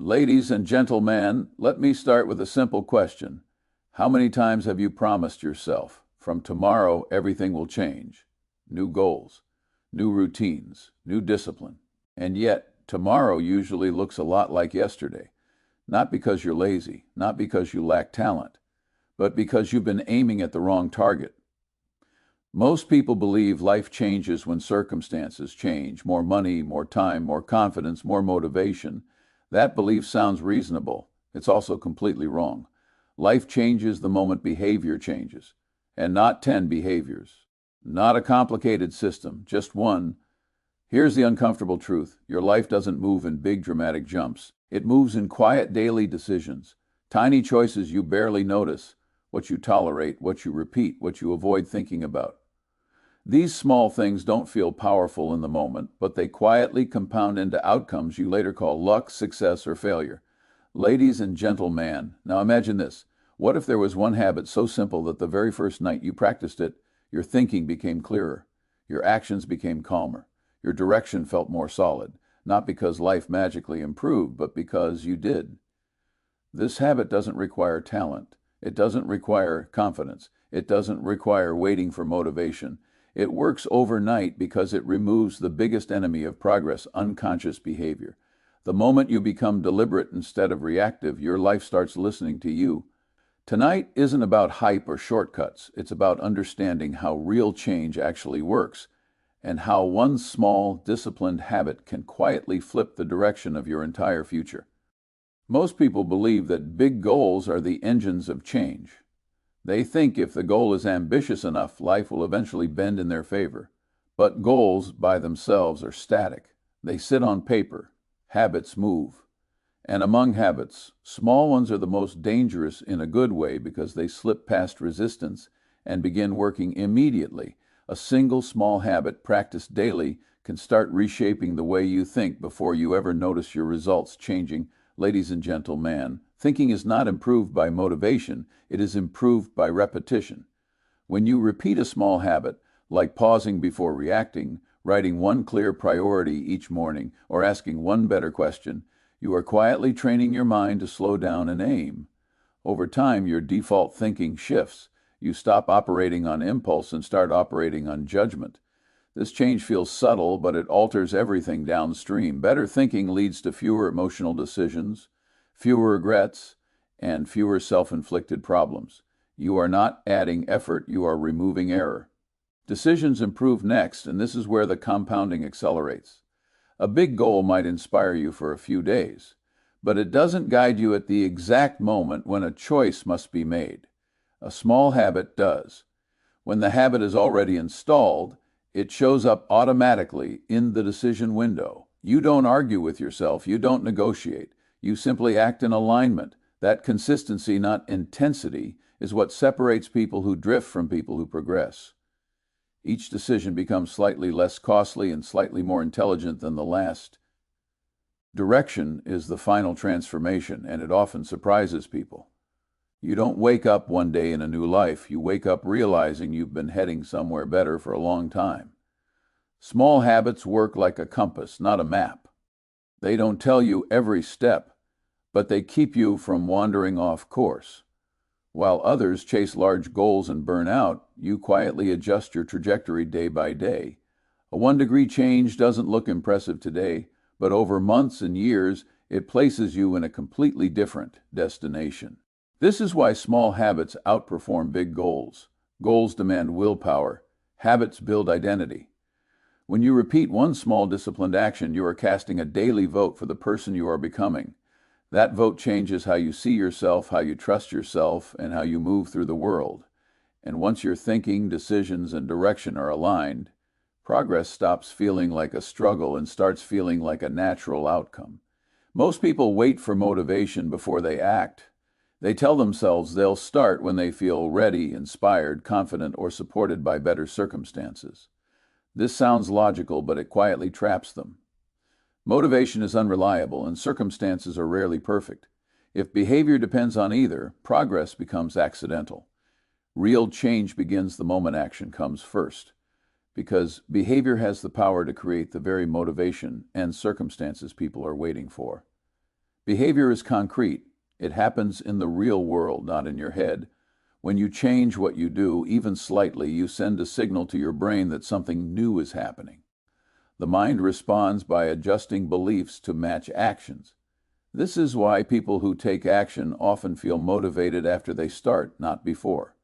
Ladies and gentlemen, let me start with a simple question. How many times have you promised yourself, from tomorrow everything will change? New goals, new routines, new discipline. And yet, tomorrow usually looks a lot like yesterday. Not because you're lazy, not because you lack talent, but because you've been aiming at the wrong target. Most people believe life changes when circumstances change. More money, more time, more confidence, more motivation. That belief sounds reasonable. It's also completely wrong. Life changes the moment behavior changes, and not 10 behaviors. Not a complicated system, just one. Here's the uncomfortable truth. Your life doesn't move in big dramatic jumps. It moves in quiet daily decisions, tiny choices you barely notice, what you tolerate, what you repeat, what you avoid thinking about. These small things don't feel powerful in the moment, but they quietly compound into outcomes you later call luck, success, or failure. Ladies and gentlemen, now imagine this. What if there was one habit so simple that the very first night you practiced it, your thinking became clearer, your actions became calmer, your direction felt more solid, not because life magically improved, but because you did. This habit doesn't require talent. It doesn't require confidence. It doesn't require waiting for motivation. It works overnight because it removes the biggest enemy of progress, unconscious behavior. The moment you become deliberate instead of reactive, your life starts listening to you. Tonight isn't about hype or shortcuts. It's about understanding how real change actually works and how one small, disciplined habit can quietly flip the direction of your entire future. Most people believe that big goals are the engines of change. They think if the goal is ambitious enough, life will eventually bend in their favor. But goals by themselves are static. They sit on paper. Habits move. And among habits, small ones are the most dangerous in a good way because they slip past resistance and begin working immediately. A single small habit practiced daily can start reshaping the way you think before you ever notice your results changing. Ladies and gentlemen, thinking is not improved by motivation, it is improved by repetition. When you repeat a small habit, like pausing before reacting, writing one clear priority each morning, or asking one better question, you are quietly training your mind to slow down and aim. Over time, your default thinking shifts. You stop operating on impulse and start operating on judgment. This change feels subtle, but it alters everything downstream. Better thinking leads to fewer emotional decisions, fewer regrets, and fewer self-inflicted problems. You are not adding effort, you are removing error. Decisions improve next, and this is where the compounding accelerates. A big goal might inspire you for a few days, but it doesn't guide you at the exact moment when a choice must be made. A small habit does. When the habit is already installed, it shows up automatically in the decision window. You don't argue with yourself, you don't negotiate. You simply act in alignment. That consistency, not intensity, is what separates people who drift from people who progress. Each decision becomes slightly less costly and slightly more intelligent than the last. Direction is the final transformation, and it often surprises people. You don't wake up one day in a new life. You wake up realizing you've been heading somewhere better for a long time. Small habits work like a compass, not a map. They don't tell you every step, but they keep you from wandering off course. While others chase large goals and burn out, you quietly adjust your trajectory day by day. A 1-degree change doesn't look impressive today, but over months and years, it places you in a completely different destination. This is why small habits outperform big goals. Goals demand willpower. Habits build identity. When you repeat one small disciplined action, you are casting a daily vote for the person you are becoming. That vote changes how you see yourself, how you trust yourself, and how you move through the world. And once your thinking, decisions, and direction are aligned, progress stops feeling like a struggle and starts feeling like a natural outcome. Most people wait for motivation before they act. They tell themselves they'll start when they feel ready, inspired, confident, or supported by better circumstances. This sounds logical, but it quietly traps them. Motivation is unreliable, and circumstances are rarely perfect. If behavior depends on either, progress becomes accidental. Real change begins the moment action comes first, because behavior has the power to create the very motivation and circumstances people are waiting for. Behavior is concrete. It happens in the real world, not in your head. When you change what you do, even slightly, you send a signal to your brain that something new is happening. The mind responds by adjusting beliefs to match actions. This is why people who take action often feel motivated after they start, not before.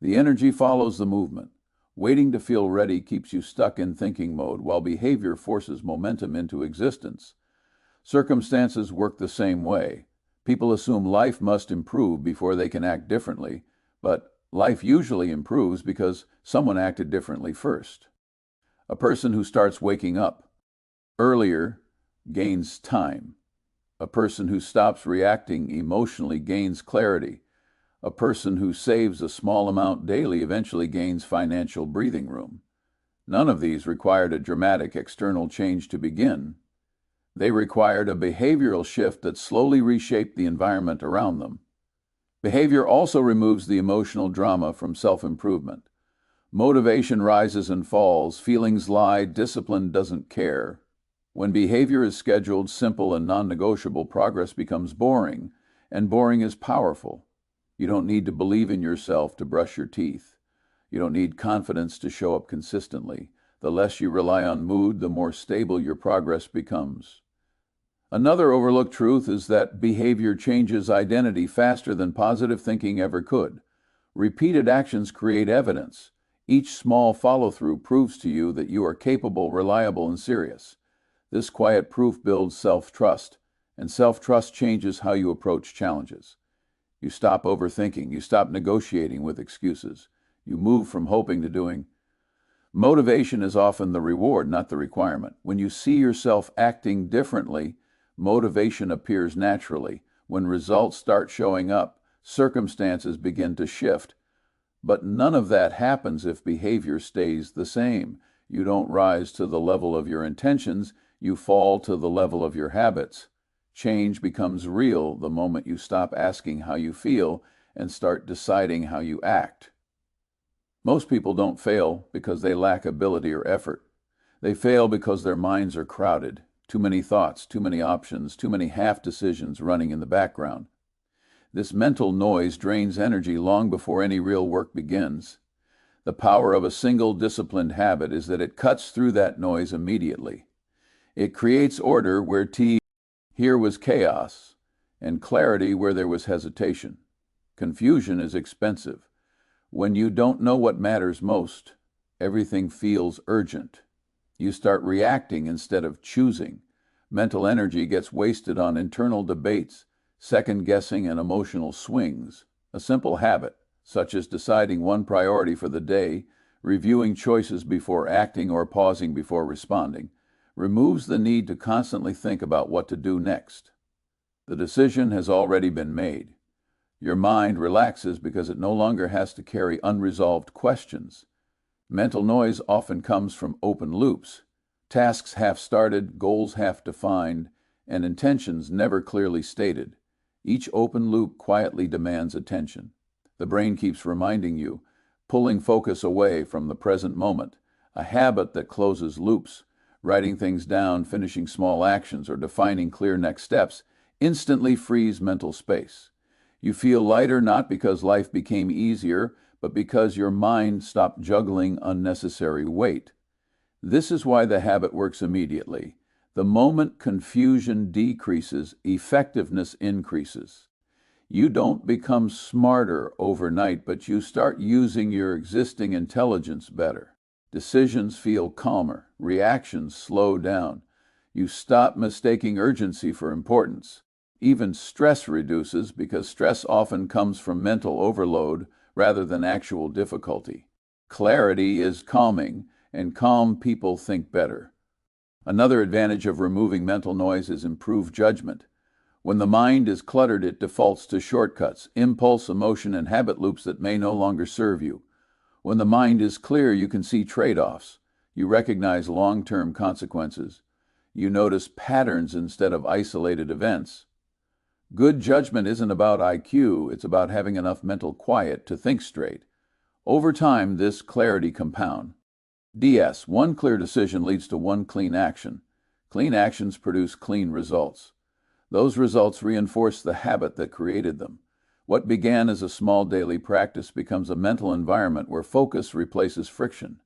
The energy follows the movement. Waiting to feel ready keeps you stuck in thinking mode, while behavior forces momentum into existence. Circumstances work the same way. People assume life must improve before they can act differently, but life usually improves because someone acted differently first. A person who starts waking up earlier gains time. A person who stops reacting emotionally gains clarity. A person who saves a small amount daily eventually gains financial breathing room. None of these required a dramatic external change to begin. They required a behavioral shift that slowly reshaped the environment around them. Behavior also removes the emotional drama from self-improvement. Motivation rises and falls, feelings lie, discipline doesn't care. When behavior is scheduled, simple, and non-negotiable, progress becomes boring, and boring is powerful. You don't need to believe in yourself to brush your teeth. You don't need confidence to show up consistently. The less you rely on mood, the more stable your progress becomes. Another overlooked truth is that behavior changes identity faster than positive thinking ever could. Repeated actions create evidence. Each small follow-through proves to you that you are capable, reliable, and serious. This quiet proof builds self-trust, and self-trust changes how you approach challenges. You stop overthinking. You stop negotiating with excuses. You move from hoping to doing. Motivation is often the reward, not the requirement. When you see yourself acting differently, motivation appears naturally. When results start showing up, circumstances begin to shift. But none of that happens if behavior stays the same. You don't rise to the level of your intentions. You fall to the level of your habits. Change becomes real the moment you stop asking how you feel and start deciding how you act. Most people don't fail because they lack ability or effort. They fail because their minds are crowded. Too many thoughts, too many options, too many half-decisions running in the background. This mental noise drains energy long before any real work begins. The power of a single disciplined habit is that it cuts through that noise immediately. It creates order where here was chaos, and clarity where there was hesitation. Confusion is expensive. When you don't know what matters most, everything feels urgent. You start reacting instead of choosing. Mental energy gets wasted on internal debates, second-guessing, and emotional swings. A simple habit, such as deciding one priority for the day, reviewing choices before acting or pausing before responding, removes the need to constantly think about what to do next. The decision has already been made. Your mind relaxes because it no longer has to carry unresolved questions. Mental noise often comes from open loops. Tasks half started, goals half defined, and intentions never clearly stated. Each open loop quietly demands attention. The brain keeps reminding you, pulling focus away from the present moment. A habit that closes loops, writing things down, finishing small actions, or defining clear next steps, instantly frees mental space. You feel lighter not because life became easier, but because your mind stopped juggling unnecessary weight. This is why the habit works immediately. The moment confusion decreases, effectiveness increases. You don't become smarter overnight, but you start using your existing intelligence better. Decisions feel calmer. Reactions slow down. You stop mistaking urgency for importance. Even stress reduces because stress often comes from mental overload rather than actual difficulty. Clarity is calming, and calm people think better. Another advantage of removing mental noise is improved judgment. When the mind is cluttered, it defaults to shortcuts, impulse, emotion, and habit loops that may no longer serve you. When the mind is clear, you can see trade-offs. You recognize long-term consequences. You notice patterns instead of isolated events. Good judgment isn't about IQ, it's about having enough mental quiet to think straight. Over time, this clarity compounds. DS, one clear decision leads to one clean action. Clean actions produce clean results. Those results reinforce the habit that created them. What began as a small daily practice becomes a mental environment where focus replaces friction.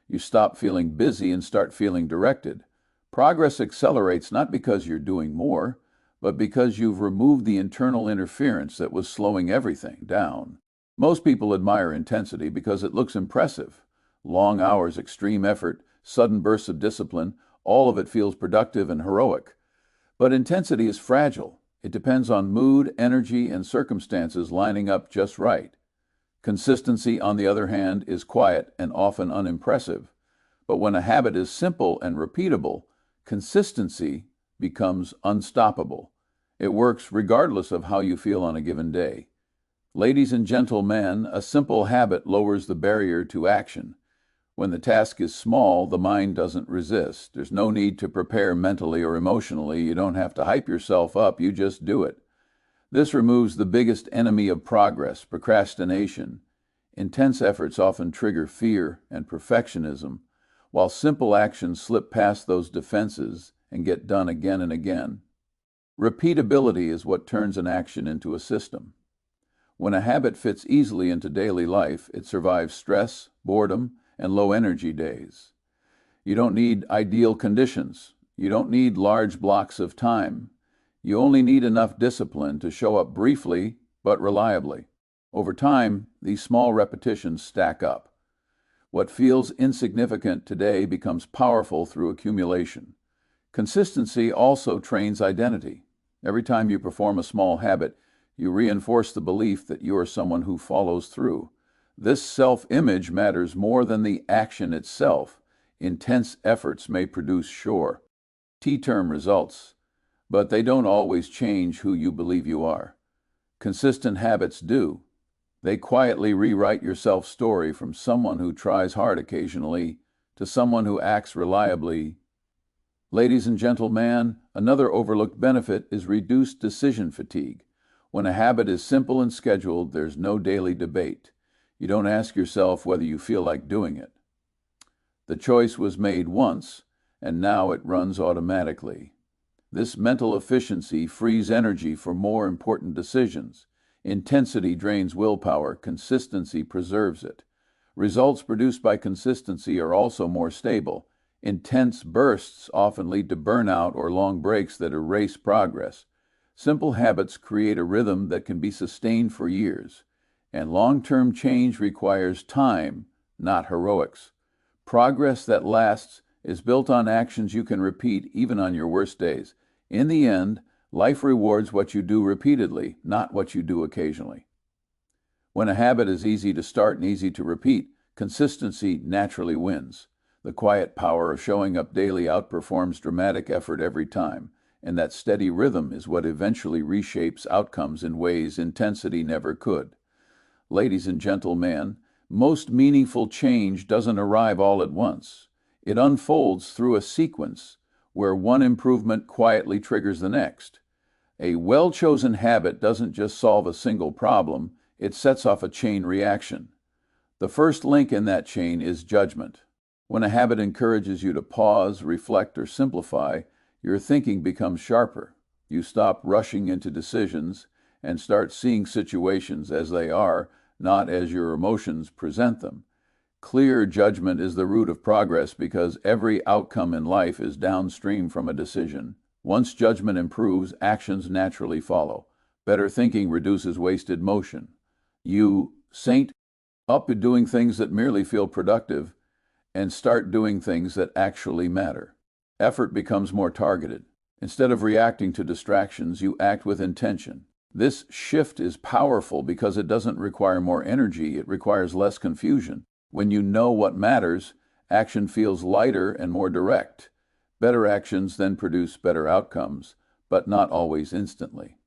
You stop feeling busy and start feeling directed. Progress accelerates not because you're doing more, but because you've removed the internal interference that was slowing everything down. Most people admire intensity because it looks impressive. Long hours, extreme effort, sudden bursts of discipline, all of it feels productive and heroic. But intensity is fragile. It depends on mood, energy, and circumstances lining up just right. Consistency, on the other hand, is quiet and often unimpressive. But when a habit is simple and repeatable, consistency becomes unstoppable. It works regardless of how you feel on a given day. Ladies and gentlemen, a simple habit lowers the barrier to action. When the task is small, the mind doesn't resist. There's no need to prepare mentally or emotionally. You don't have to hype yourself up, you just do it. This removes the biggest enemy of progress, procrastination. Intense efforts often trigger fear and perfectionism, while simple actions slip past those defenses and get done again and again. Repeatability is what turns an action into a system. When a habit fits easily into daily life, it survives stress, boredom, and low energy days. You don't need ideal conditions. You don't need large blocks of time. You only need enough discipline to show up briefly but reliably. Over time, these small repetitions stack up. What feels insignificant today becomes powerful through accumulation. Consistency also trains identity. Every time you perform a small habit, you reinforce the belief that you are someone who follows through. This self-image matters more than the action itself. Intense efforts may produce T-term results, but they don't always change who you believe you are. Consistent habits do. They quietly rewrite your self-story from someone who tries hard occasionally to someone who acts reliably. Ladies and gentlemen, another overlooked benefit is reduced decision fatigue. When a habit is simple and scheduled, there's no daily debate. You don't ask yourself whether you feel like doing it. The choice was made once, and now it runs automatically. This mental efficiency frees energy for more important decisions. Intensity drains willpower, consistency preserves it. Results produced by consistency are also more stable. Intense bursts often lead to burnout or long breaks that erase progress. Simple habits create a rhythm that can be sustained for years. And long-term change requires time, not heroics. Progress that lasts is built on actions you can repeat even on your worst days. In the end, life rewards what you do repeatedly, not what you do occasionally. When a habit is easy to start and easy to repeat, consistency naturally wins. The quiet power of showing up daily outperforms dramatic effort every time, and that steady rhythm is what eventually reshapes outcomes in ways intensity never could. Ladies and gentlemen, most meaningful change doesn't arrive all at once. It unfolds through a sequence where one improvement quietly triggers the next. A well-chosen habit doesn't just solve a single problem, it sets off a chain reaction. The first link in that chain is judgment. When a habit encourages you to pause, reflect, or simplify, your thinking becomes sharper. You stop rushing into decisions and start seeing situations as they are, not as your emotions present them. Clear judgment is the root of progress because every outcome in life is downstream from a decision. Once judgment improves, actions naturally follow. Better thinking reduces wasted motion. You saint up to doing things that merely feel productive and start doing things that actually matter. Effort becomes more targeted. Instead of reacting to distractions, you act with intention. This shift is powerful because it doesn't require more energy, it requires less confusion. When you know what matters, action feels lighter and more direct. Better actions then produce better outcomes, but not always instantly.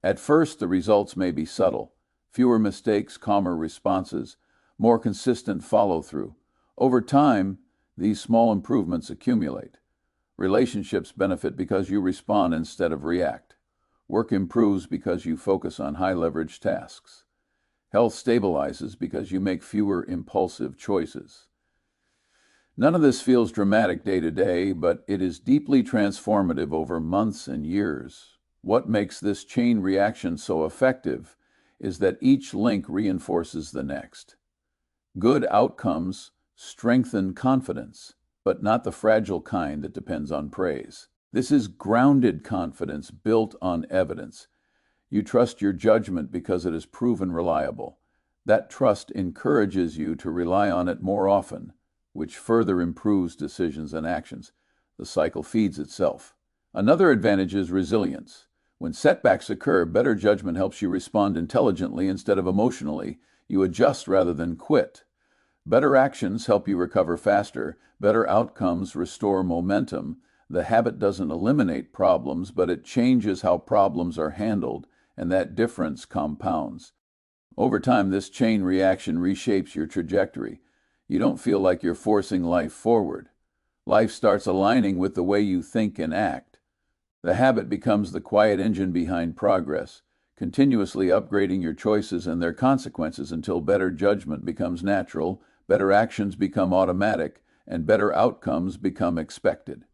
At first, the results may be subtle. Fewer mistakes, calmer responses, more consistent follow-through. Over time, these small improvements accumulate. Relationships benefit because you respond instead of react. Work improves because you focus on high-leverage tasks. Health stabilizes because you make fewer impulsive choices. None of this feels dramatic day to day, but it is deeply transformative over months and years. What makes this chain reaction so effective is that each link reinforces the next. Good outcomes strengthen confidence, but not the fragile kind that depends on praise. This is grounded confidence built on evidence. You trust your judgment because it is proven reliable. That trust encourages you to rely on it more often, which further improves decisions and actions. The cycle feeds itself. Another advantage is resilience. When setbacks occur, better judgment helps you respond intelligently instead of emotionally. You adjust rather than quit. Better actions help you recover faster. Better outcomes restore momentum. The habit doesn't eliminate problems, but it changes how problems are handled, and that difference compounds. Over time, this chain reaction reshapes your trajectory. You don't feel like you're forcing life forward. Life starts aligning with the way you think and act. The habit becomes the quiet engine behind progress, continuously upgrading your choices and their consequences until better judgment becomes natural, better actions become automatic, and better outcomes become expected.